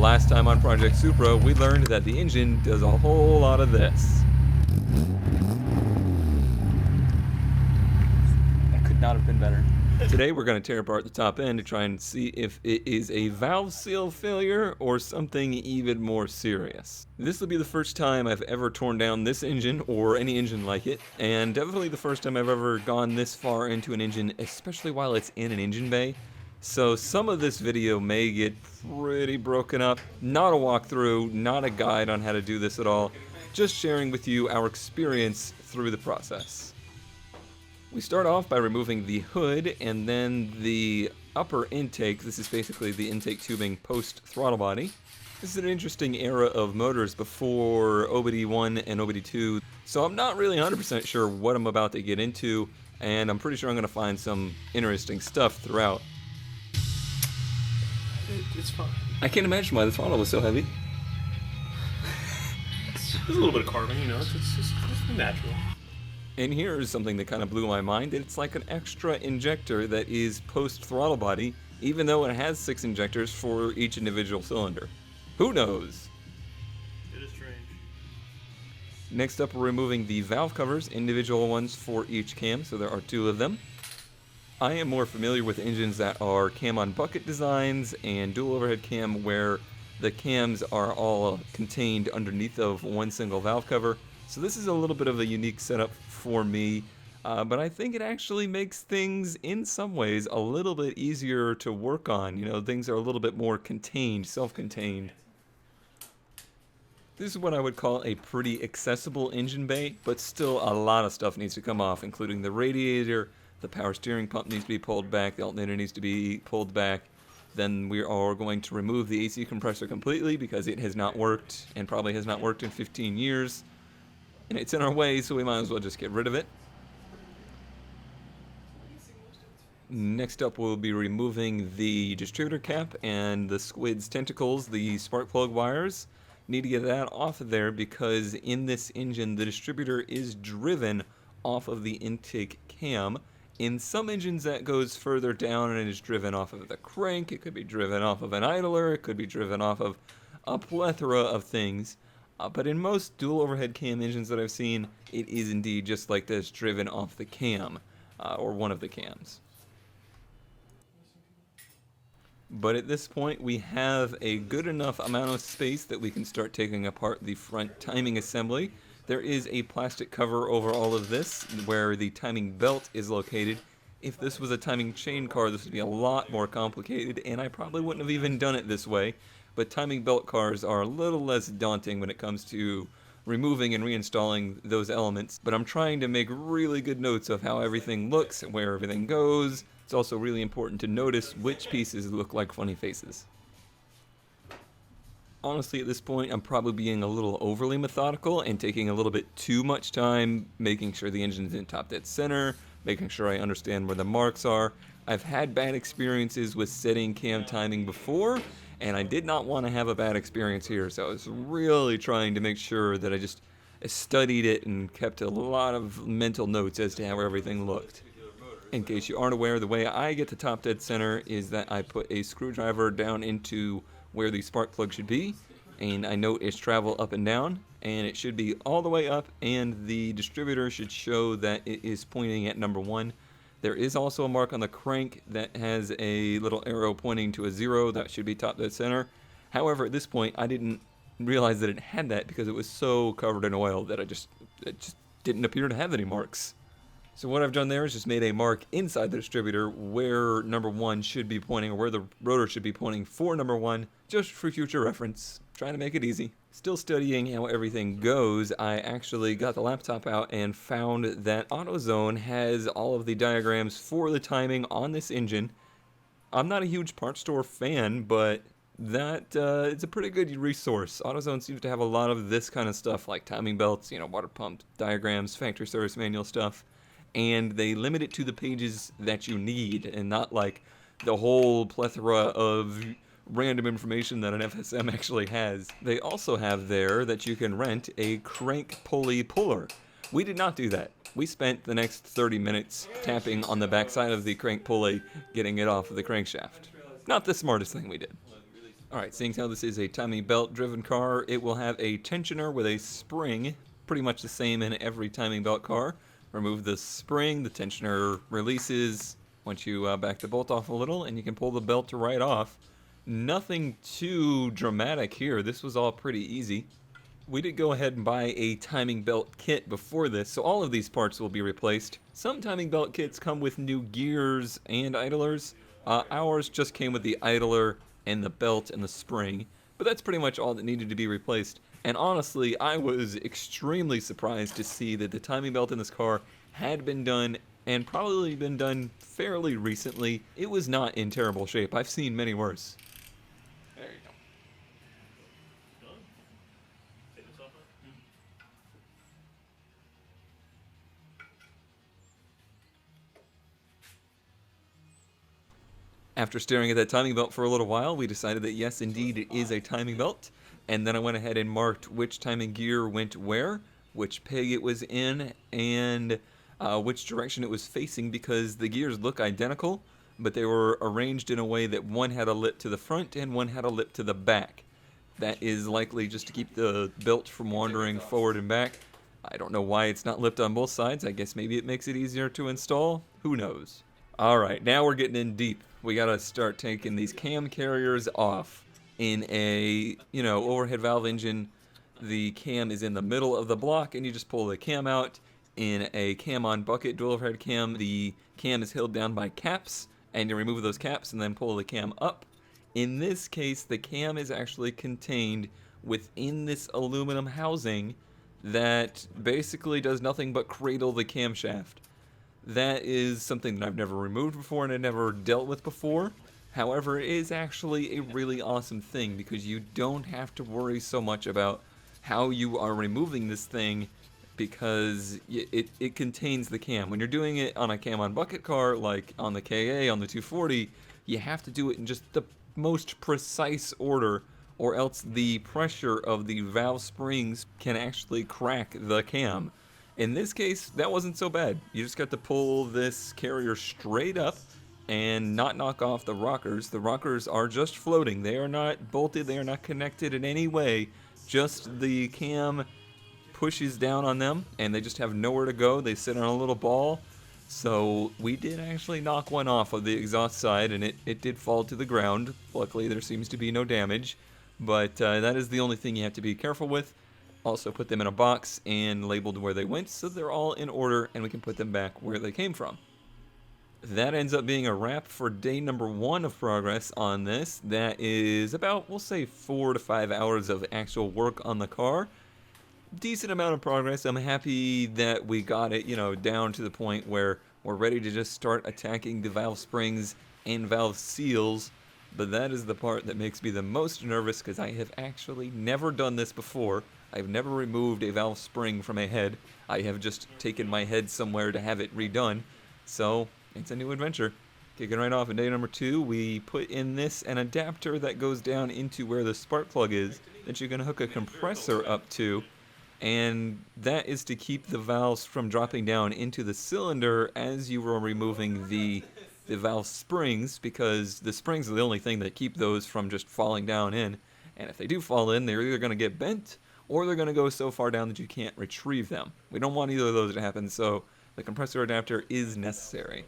Last time on Project Supra, we learned that the engine does a whole lot of this. That could not have been better. Today we're going to tear apart the top end to try and see if it is a valve seal failure or something even more serious. This will be the first time I've ever torn down this engine or any engine like it, and definitely the first time I've ever gone this far into an engine, especially while it's in an engine bay. So some of this video may get pretty broken up. Not a walkthrough, not a guide on how to do this at all, just sharing with you our experience through the process. We start off by removing the hood and then the upper intake. This is basically the intake tubing post throttle body. This is an interesting era of motors before OBD1 and OBD2, so I'm not really 100% sure what I'm about to get into, and I'm pretty sure I'm going to find some interesting stuff throughout. It's fine. I can't imagine why the throttle was so heavy. There's a little bit of carbon, you know, it's just natural. And here's something that kind of blew my mind. It's like an extra injector that is post-throttle body, even though it has 6 injectors for each individual cylinder. Who knows? It is strange. Next up, we're removing the valve covers, individual ones for each cam, so there are 2 of them. I am more familiar with engines that are cam-on-bucket designs and dual overhead cam where the cams are all contained underneath of one single valve cover. So this is a little bit of a unique setup for me, but I think it actually makes things, in some ways, a little bit easier to work on. You know, things are a little bit more contained, self-contained. This is what I would call a pretty accessible engine bay, but still a lot of stuff needs to come off, including the radiator, the power steering pump needs to be pulled back, the alternator needs to be pulled back. Then we are going to remove the AC compressor completely because it has not worked, and probably has not worked in 15 years. And it's in our way, so we might as well just get rid of it. Next up, we'll be removing the distributor cap and the squid's tentacles, the spark plug wires. Need to get that off of there because in this engine, the distributor is driven off of the intake cam. In some engines, that goes further down and is driven off of the crank. It could be driven off of an idler. It could be driven off of a plethora of things. But in most dual overhead cam engines that I've seen, it is indeed just like this, driven off the cam, or one of the cams. But at this point, we have a good enough amount of space that we can start taking apart the front timing assembly. There is a plastic cover over all of this, where the timing belt is located. If this was a timing chain car, this would be a lot more complicated, and I probably wouldn't have even done it this way. But timing belt cars are a little less daunting when it comes to removing and reinstalling those elements. But I'm trying to make really good notes of how everything looks and where everything goes. It's also really important to notice which pieces look like funny faces. Honestly, at this point, I'm probably being a little overly methodical and taking a little bit too much time making sure the engine's in top dead center, making sure I understand where the marks are. I've had bad experiences with setting cam timing before, and I did not want to have a bad experience here, so I was really trying to make sure that I just studied it and kept a lot of mental notes as to how everything looked. In case you aren't aware, the way I get to top dead center is that I put a screwdriver down into where the spark plug should be, and I note its travel up and down, and it should be all the way up, and the distributor should show that it is pointing at number 1. There is also a mark on the crank that has a little arrow pointing to a 0. That should be top dead center. However, at this point, I didn't realize that it had that because it was so covered in oil that it just didn't appear to have any marks. So what I've done there is just made a mark inside the distributor where number 1 should be pointing, or where the rotor should be pointing for number 1, just for future reference. Trying to make it easy. Still studying how everything goes, I actually got the laptop out and found that AutoZone has all of the diagrams for the timing on this engine. I'm not a huge parts store fan, but it's a pretty good resource. AutoZone seems to have a lot of this kind of stuff, like timing belts, you know, water pump diagrams, factory service manual stuff, and they limit it to the pages that you need, and not like the whole plethora of random information that an FSM actually has. They also have there that you can rent a crank pulley puller. We did not do that. We spent the next 30 minutes tapping on the backside of the crank pulley, getting it off of the crankshaft. Not the smartest thing we did. Alright, seeing how this is a timing belt driven car, it will have a tensioner with a spring, pretty much the same in every timing belt car. Remove the spring, the tensioner releases once you back the bolt off a little, and you can pull the belt right off. Nothing too dramatic here, this was all pretty easy. We did go ahead and buy a timing belt kit before this, so all of these parts will be replaced. Some timing belt kits come with new gears and idlers. Ours just came with the idler and the belt and the spring, but that's pretty much all that needed to be replaced. And honestly, I was extremely surprised to see that the timing belt in this car had been done and probably been done fairly recently. It was not in terrible shape. I've seen many worse. There you go. Done? Take this off now? After staring at that timing belt for a little while, we decided that yes, indeed, it is a timing belt. And then I went ahead and marked which timing gear went where, which peg it was in, and which direction it was facing, because the gears look identical, but they were arranged in a way that one had a lip to the front and one had a lip to the back. That is likely just to keep the belt from wandering forward and back. I don't know why it's not lipped on both sides. I guess maybe it makes it easier to install. Who knows? Alright, now we're getting in deep. We gotta start taking these cam carriers off. In a, overhead valve engine, the cam is in the middle of the block and you just pull the cam out. In a cam on bucket dual overhead cam, the cam is held down by caps and you remove those caps and then pull the cam up. In this case, the cam is actually contained within this aluminum housing that basically does nothing but cradle the camshaft. That is something that I've never removed before and I never dealt with before. However, it is actually a really awesome thing because you don't have to worry so much about how you are removing this thing because it contains the cam. When you're doing it on a cam on bucket car, like on the KA, on the 240, you have to do it in just the most precise order, or else the pressure of the valve springs can actually crack the cam. In this case, that wasn't so bad. You just got to pull this carrier straight up and not knock off the rockers. The rockers are just floating. They are not bolted. They are not connected in any way. Just the cam pushes down on them and they just have nowhere to go. They sit on a little ball. So we did actually knock one off of the exhaust side and it did fall to the ground. Luckily, there seems to be no damage. But that is the only thing you have to be careful with. Also put them in a box and labeled where they went so they're all in order and we can put them back where they came from. That ends up being a wrap for day number 1 of progress on this. That is about, we'll say, 4 to 5 hours of actual work on the car. Decent amount of progress. I'm happy that we got it, down to the point where we're ready to just start attacking the valve springs and valve seals. But that is the part that makes me the most nervous because I have actually never done this before. I've never removed a valve spring from a head. I have just taken my head somewhere to have it redone. So it's a new adventure. Kicking right off in day number 2, we put in an adapter that goes down into where the spark plug is that you can hook a compressor up to, and that is to keep the valves from dropping down into the cylinder as you are removing the valve springs, because the springs are the only thing that keep those from just falling down in, and if they do fall in, they're either going to get bent or they're going to go so far down that you can't retrieve them. We don't want either of those to happen, so the compressor adapter is necessary.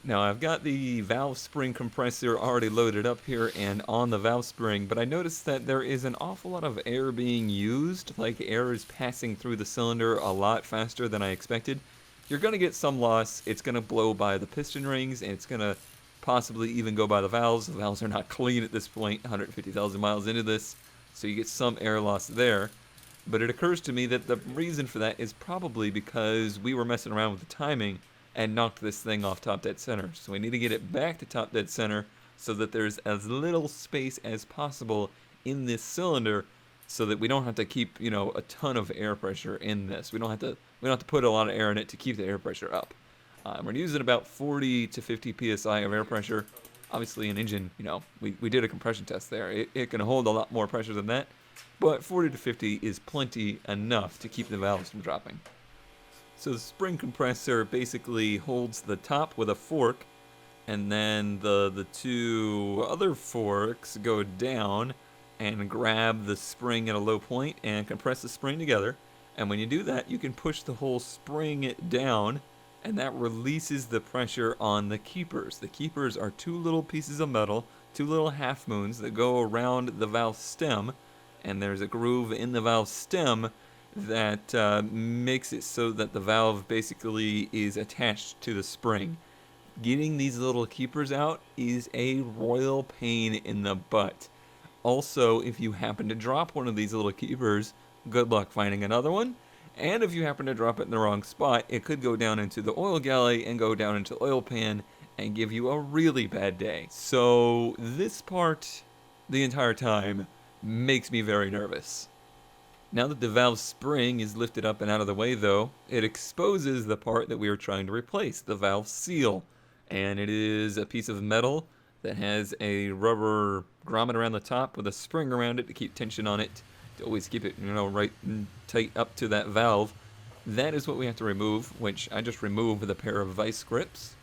Now I've got the valve spring compressor already loaded up here and on the valve spring, but I noticed that there is an awful lot of air being used, like air is passing through the cylinder a lot faster than I expected. You're going to get some loss. It's going to blow by the piston rings and it's going to possibly even go by the valves. The valves are not clean at this point, 150,000 miles into this, so you get some air loss there. But it occurs to me that the reason for that is probably because we were messing around with the timing and knocked this thing off top dead center. So we need to get it back to top dead center so that there's as little space as possible in this cylinder so that we don't have to keep, a ton of air pressure in this. We don't have to put a lot of air in it to keep the air pressure up. We're using about 40 to 50 psi of air pressure. Obviously an engine, we did a compression test there. It can hold a lot more pressure than that. But 40 to 50 is plenty enough to keep the valves from dropping. So the spring compressor basically holds the top with a fork, and then the two other forks go down and grab the spring at a low point and compress the spring together. And when you do that, you can push the whole spring down, and that releases the pressure on the keepers. The keepers are two little pieces of metal, two little half moons that go around the valve stem, and there's a groove in the valve stem that makes it so that the valve basically is attached to the spring. Getting these little keepers out is a royal pain in the butt. Also, if you happen to drop one of these little keepers, good luck finding another one. And if you happen to drop it in the wrong spot, it could go down into the oil galley and go down into the oil pan and give you a really bad day. So this part, the entire time, makes me very nervous. Now that the valve spring is lifted up and out of the way though, it exposes the part that we are trying to replace, the valve seal. And it is a piece of metal that has a rubber grommet around the top with a spring around it to keep tension on it, to always keep it, right and tight up to that valve. That is what we have to remove, which I just removed with a pair of vice grips.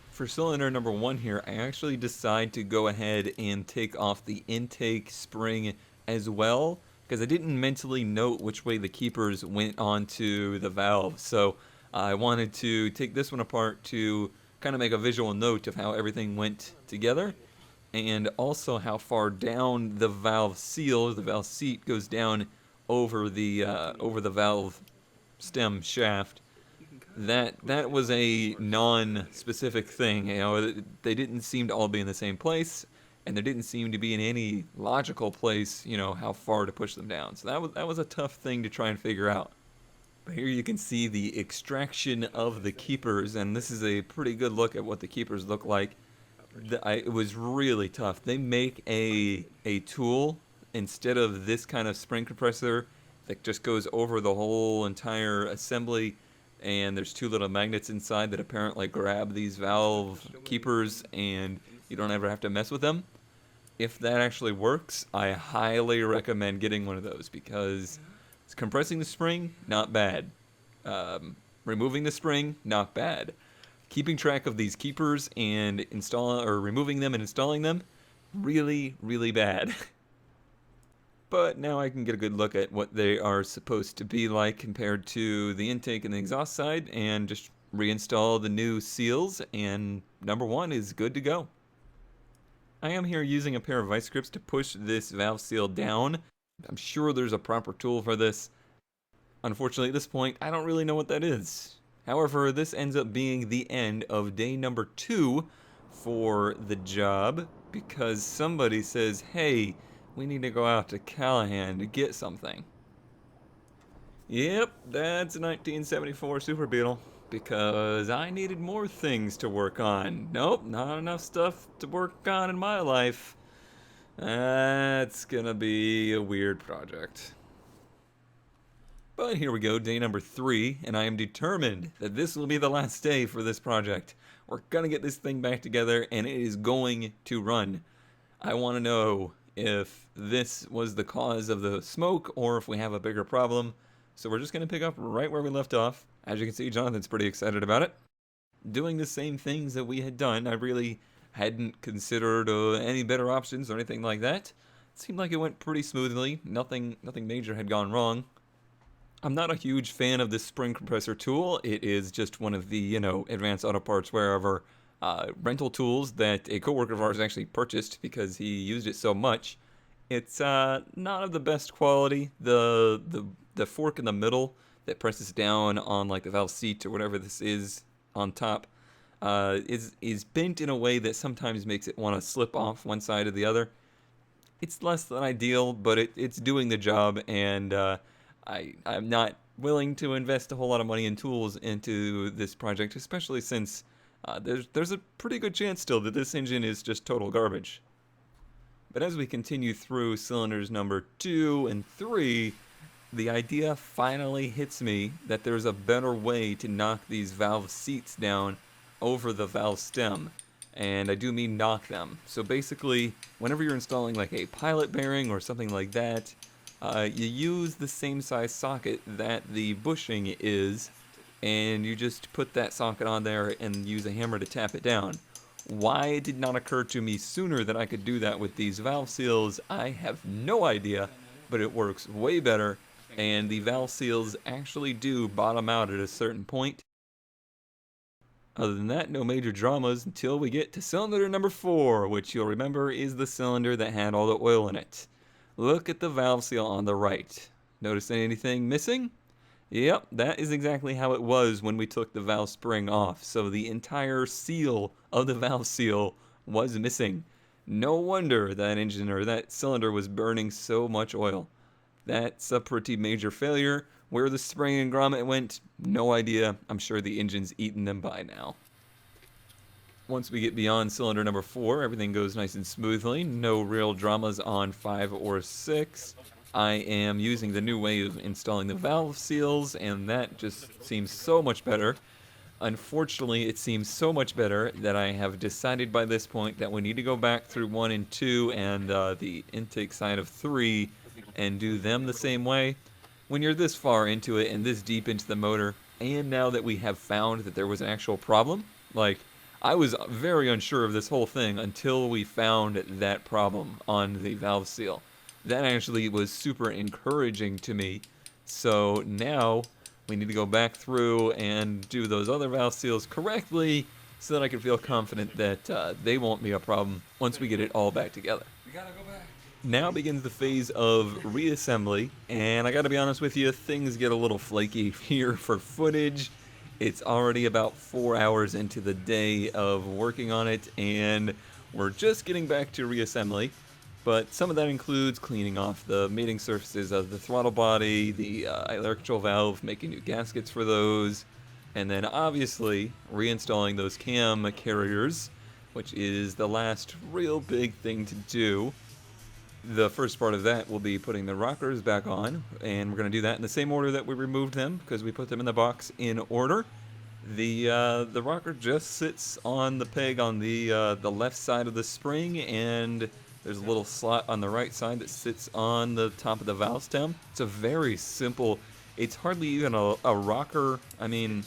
For cylinder number 1 here, I actually decide to go ahead and take off the intake spring as well, because I didn't mentally note which way the keepers went onto the valve. So I wanted to take this one apart to kind of make a visual note of how everything went together, and also how far down the valve seal, the valve seat, goes down over the valve stem shaft. That was a non-specific thing. They didn't seem to all be in the same place, and there didn't seem to be in any logical place, how far to push them down. So that was a tough thing to try and figure out. But here you can see the extraction of the keepers, and this is a pretty good look at what the keepers look like. It was really tough. They make a tool instead of this kind of spring compressor that just goes over the whole entire assembly, and there's two little magnets inside that apparently grab these valve keepers, and you don't ever have to mess with them. If that actually works, I highly recommend getting one of those, because compressing the spring, not bad. Removing the spring, not bad. Keeping track of these keepers and removing them and installing them, really, really bad. But now I can get a good look at what they are supposed to be like compared to the intake and the exhaust side, and just reinstall the new seals, and number 1 is good to go. I am here using a pair of vice grips to push this valve seal down. I'm sure there's a proper tool for this. Unfortunately, at this point, I don't really know what that is. However, this ends up being the end of day number 2 for the job, because somebody says, hey, we need to go out to Callahan to get something. Yep, that's a 1974 Super Beetle, because I needed more things to work on. Nope, not enough stuff to work on in my life. That's gonna be a weird project. But here we go, day number 3, and I am determined that this will be the last day for this project. We're gonna get this thing back together, and it is going to run. I want to know if this was the cause of the smoke, or if we have a bigger problem. So we're just gonna pick up right where we left off. As you can see, Jonathan's pretty excited about it. Doing the same things that we had done. I really hadn't considered any better options or anything like that. It seemed like it went pretty smoothly. Nothing major had gone wrong. I'm not a huge fan of this spring compressor tool. It is just one of the, Advanced Auto Parts wherever rental tools that a coworker of ours actually purchased because he used it so much. It's not of the best quality. The fork in the middle that presses down on like the valve seat or whatever this is on top is bent in a way that sometimes makes it want to slip off one side or the other. It's less than ideal, but it's doing the job, and I'm not willing to invest a whole lot of money and tools into this project, especially since there's a pretty good chance still that this engine is just total garbage. But as we continue through cylinders number 2 and 3, the idea finally hits me that there's a better way to knock these valve seats down over the valve stem. And I do mean knock them. So basically, whenever you're installing like a pilot bearing or something like that, you use the same size socket that the bushing is, and you just put that socket on there and use a hammer to tap it down. Why it did not occur to me sooner that I could do that with these valve seals, I have no idea, but it works way better, and the valve seals actually do bottom out at a certain point. Other than that, no major dramas until we get to cylinder number 4, which you'll remember is the cylinder that had all the oil in it. Look at the valve seal on the right. Notice anything missing? Yep, that is exactly how it was when we took the valve spring off. So the entire seal of the valve seal was missing. No wonder that engine or that cylinder was burning so much oil. That's a pretty major failure. Where the spring and grommet went, no idea. I'm sure the engine's eaten them by now. Once we get beyond cylinder number 4, everything goes nice and smoothly. No real dramas on 5 or 6. I am using the new way of installing the valve seals, and that just seems so much better. Unfortunately, it seems so much better that I have decided by this point that we need to go back through 1 and 2 and the intake side of 3 and do them the same way. When you're this far into it and this deep into the motor, and now that we have found that there was an actual problem, like, I was very unsure of this whole thing until we found that problem on the valve seal. That actually was super encouraging to me. So now we need to go back through and do those other valve seals correctly so that I can feel confident that they won't be a problem once we get it all back together. We gotta go back. Now begins the phase of reassembly, and I gotta be honest with you, things get a little flaky here for footage. It's already about 4 hours into the day of working on it, and we're just getting back to reassembly. But some of that includes cleaning off the mating surfaces of the throttle body, the electrical valve, making new gaskets for those, and then obviously reinstalling those cam carriers, which is the last real big thing to do. The first part of that will be putting the rockers back on, and we're going to do that in the same order that we removed them, because we put them in the box in order. The rocker just sits on the peg on the left side of the spring, and there's a little slot on the right side that sits on the top of the valve stem. It's a very simple, it's hardly even a rocker. I mean,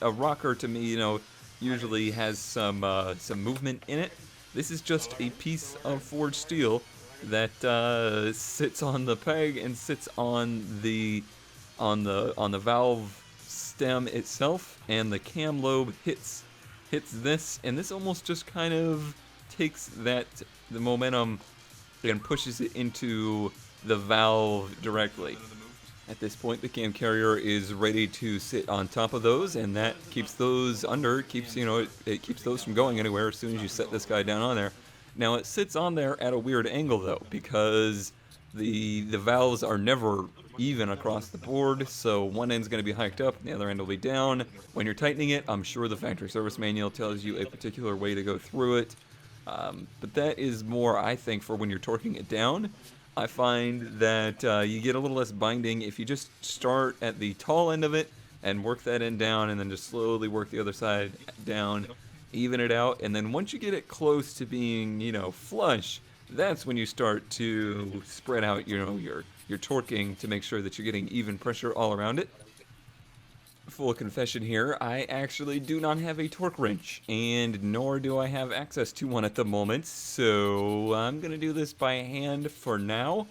a rocker to me, usually has some movement in it. This is just a piece of forged steel that sits on the peg and sits on the valve stem itself, and the cam lobe hits this, and this almost just kind of takes the momentum and pushes it into the valve directly. At this point, the cam carrier is ready to sit on top of those, and that keeps those under. It keeps it keeps those from going anywhere as soon as you set this guy down on there. Now it sits on there at a weird angle though, because the valves are never even across the board, so one end's going to be hiked up, the other end will be down. When you're tightening it, I'm sure the factory service manual tells you a particular way to go through it. But that is more, I think, for when you're torquing it down. I find that you get a little less binding if you just start at the tall end of it and work that end down, and then just slowly work the other side down, even it out, and then once you get it close to being, flush, that's when you start to spread out, your torquing to make sure that you're getting even pressure all around it. Full confession here, I actually do not have a torque wrench, and nor do I have access to one at the moment, so I'm going to do this by hand for now.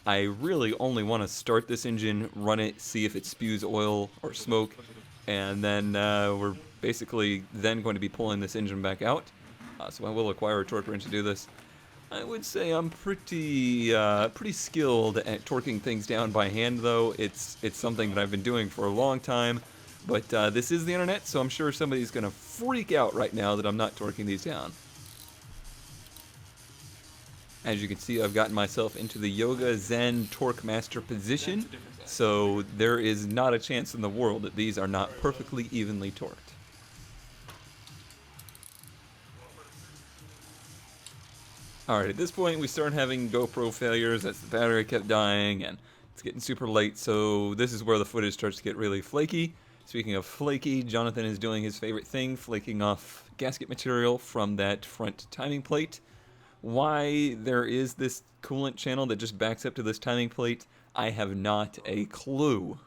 I really only want to start this engine, run it, see if it spews oil or smoke, and then we're basically then going to be pulling this engine back out. So I will acquire a torque wrench to do this. I would say I'm pretty skilled at torquing things down by hand, though. It's something that I've been doing for a long time. But this is the internet, so I'm sure somebody's going to freak out right now that I'm not torquing these down. As you can see, I've gotten myself into the Yoga Zen Torque Master position, so there is not a chance in the world that these are not perfectly evenly torqued. Alright, at this point we start having GoPro failures as the battery kept dying, and it's getting super late, so this is where the footage starts to get really flaky. Speaking of flaky, Jonathan is doing his favorite thing, flaking off gasket material from that front timing plate. Why there is this coolant channel that just backs up to this timing plate, I have not a clue.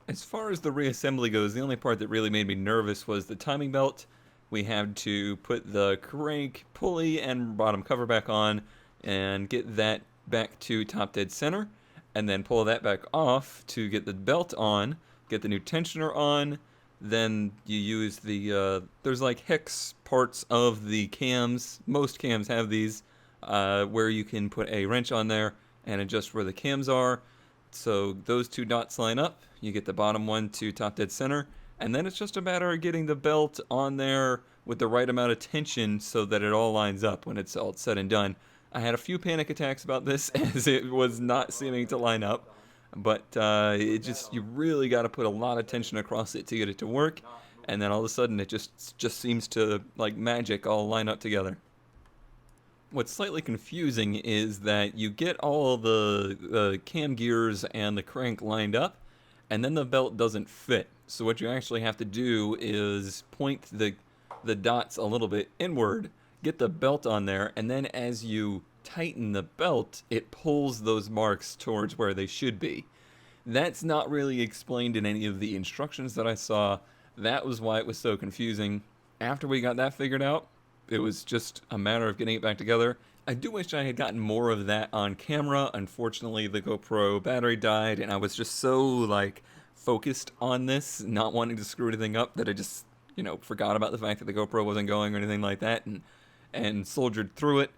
As far as the reassembly goes, the only part that really made me nervous was the timing belt. We had to put the crank, pulley, and bottom cover back on and get that back to top dead center, and then pull that back off to get the belt on, get the new tensioner on. Then you use there's like hex parts of the cams. Most cams have these, where you can put a wrench on there and adjust where the cams are. So those two dots line up, you get the bottom one to top dead center, and then it's just a matter of getting the belt on there with the right amount of tension so that it all lines up when it's all said and done. I had a few panic attacks about this as it was not seeming to line up, but you really got to put a lot of tension across it to get it to work, and then all of a sudden it just seems to, like magic, all line up together. What's slightly confusing is that you get all the cam gears and the crank lined up, and then the belt doesn't fit. So what you actually have to do is point the dots a little bit inward, get the belt on there, and then as you tighten the belt, it pulls those marks towards where they should be. That's not really explained in any of the instructions that I saw. That was why it was so confusing. After we got that figured out, it was just a matter of getting it back together. I do wish I had gotten more of that on camera. Unfortunately, the GoPro battery died, and I was just so, focused on this, not wanting to screw anything up, that I just, forgot about the fact that the GoPro wasn't going or anything like that, and soldiered through it.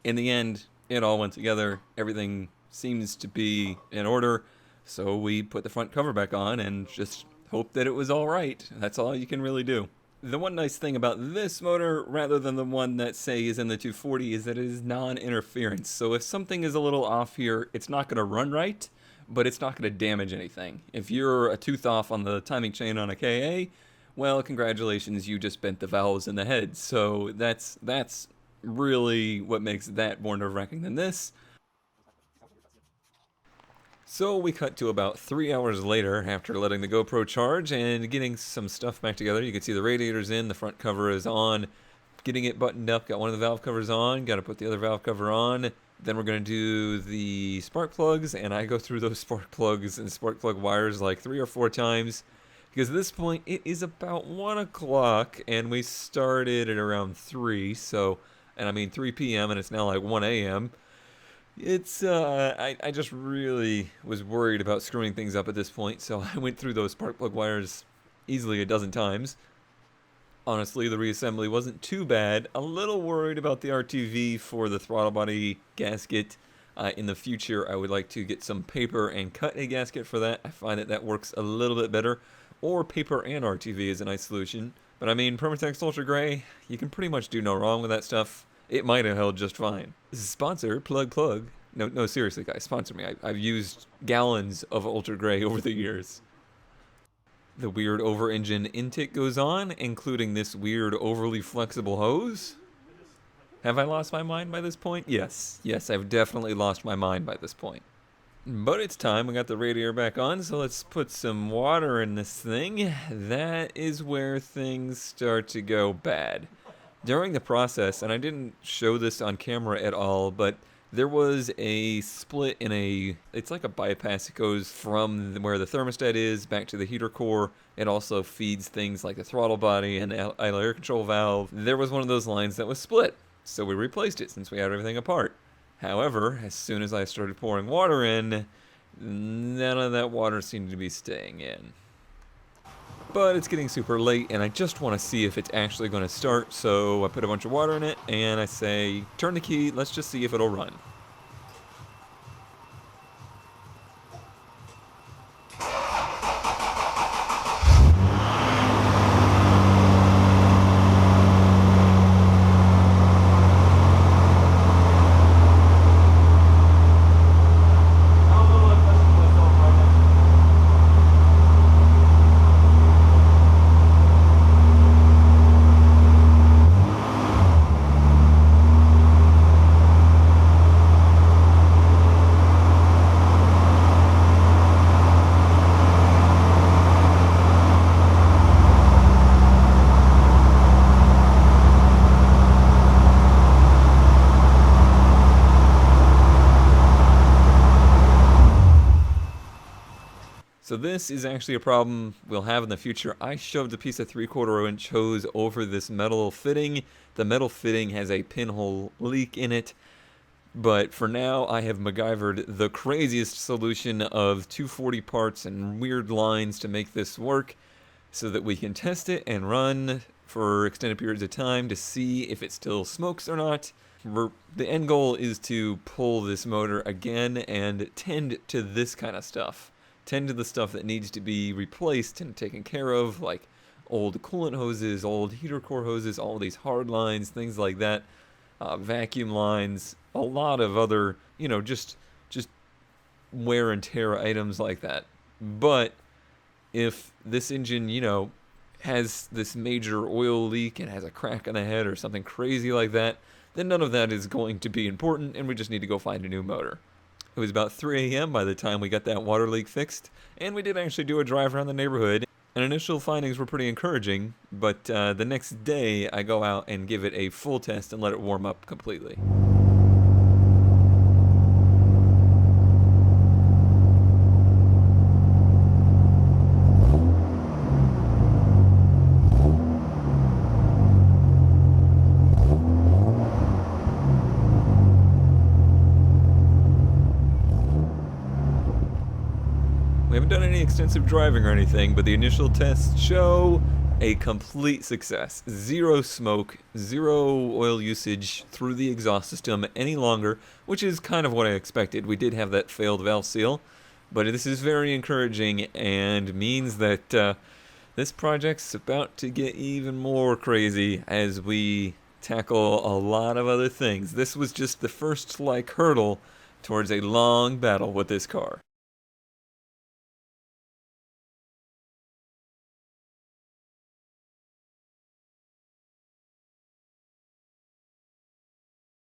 In the end, it all went together. Everything seems to be in order, so we put the front cover back on and just hope that it was all right. That's all you can really do. The one nice thing about this motor, rather than the one that, say, is in the 240, is that it is non-interference. So if something is a little off here, it's not going to run right, but it's not going to damage anything. If you're a tooth off on the timing chain on a KA, well, congratulations, you just bent the valves in the head. So that's really what makes that more nerve-wracking than this. So we cut to about 3 hours later after letting the GoPro charge and getting some stuff back together. You can see the radiator's in, the front cover is on, getting it buttoned up, got one of the valve covers on, got to put the other valve cover on. Then we're going to do the spark plugs, and I go through those spark plugs and spark plug wires like 3 or 4 times. Because at this point, it is about 1 o'clock, and we started at around 3, and I mean 3 p.m., and it's now like 1 a.m., I just really was worried about screwing things up at this point, so I went through those spark plug wires easily a dozen times. Honestly, the reassembly wasn't too bad. A little worried about the RTV for the throttle body gasket. In the future, I would like to get some paper and cut a gasket for that. I find that works a little bit better. Or paper and RTV is a nice solution. But I mean, Permatex Ultra Gray, you can pretty much do no wrong with that stuff. It might have held just fine. Sponsor, plug. No, seriously, guys, sponsor me. I've used gallons of Ultra Gray over the years. The weird over-engine intake goes on, including this weird overly flexible hose. Have I lost my mind by this point? Yes, I've definitely lost my mind by this point. But it's time. We got the radiator back on, so let's put some water in this thing. That is where things start to go bad. During the process, and I didn't show this on camera at all, but there was a split in it's like a bypass. It goes from where the thermostat is back to the heater core. It also feeds things like the throttle body and the idle air control valve. There was one of those lines that was split, so we replaced it since we had everything apart. However, as soon as I started pouring water in, none of that water seemed to be staying in. But it's getting super late, and I just want to see if it's actually going to start, so I put a bunch of water in it, and I say, turn the key, let's just see if it'll run. So this is actually a problem we'll have in the future. I shoved a piece of 3/4 inch hose over this metal fitting. The metal fitting has a pinhole leak in it. But for now, I have MacGyvered the craziest solution of 240 parts and weird lines to make this work so that we can test it and run for extended periods of time to see if it still smokes or not. The end goal is to pull this motor again and tend to this kind of stuff. Tend to the stuff that needs to be replaced and taken care of, like old coolant hoses, old heater core hoses, all these hard lines, things like that, vacuum lines, a lot of other, just wear and tear items like that. But if this engine, has this major oil leak and has a crack on the head or something crazy like that, then none of that is going to be important, and we just need to go find a new motor. It was about 3 a.m. by the time we got that water leak fixed, and we did actually do a drive around the neighborhood, and initial findings were pretty encouraging, but the next day I go out and give it a full test and let it warm up completely. We haven't done any extensive driving or anything, but the initial tests show a complete success. Zero smoke, zero oil usage through the exhaust system any longer, which is kind of what I expected. We did have that failed valve seal, but this is very encouraging and means that this project's about to get even more crazy as we tackle a lot of other things. This was just the first hurdle towards a long battle with this car.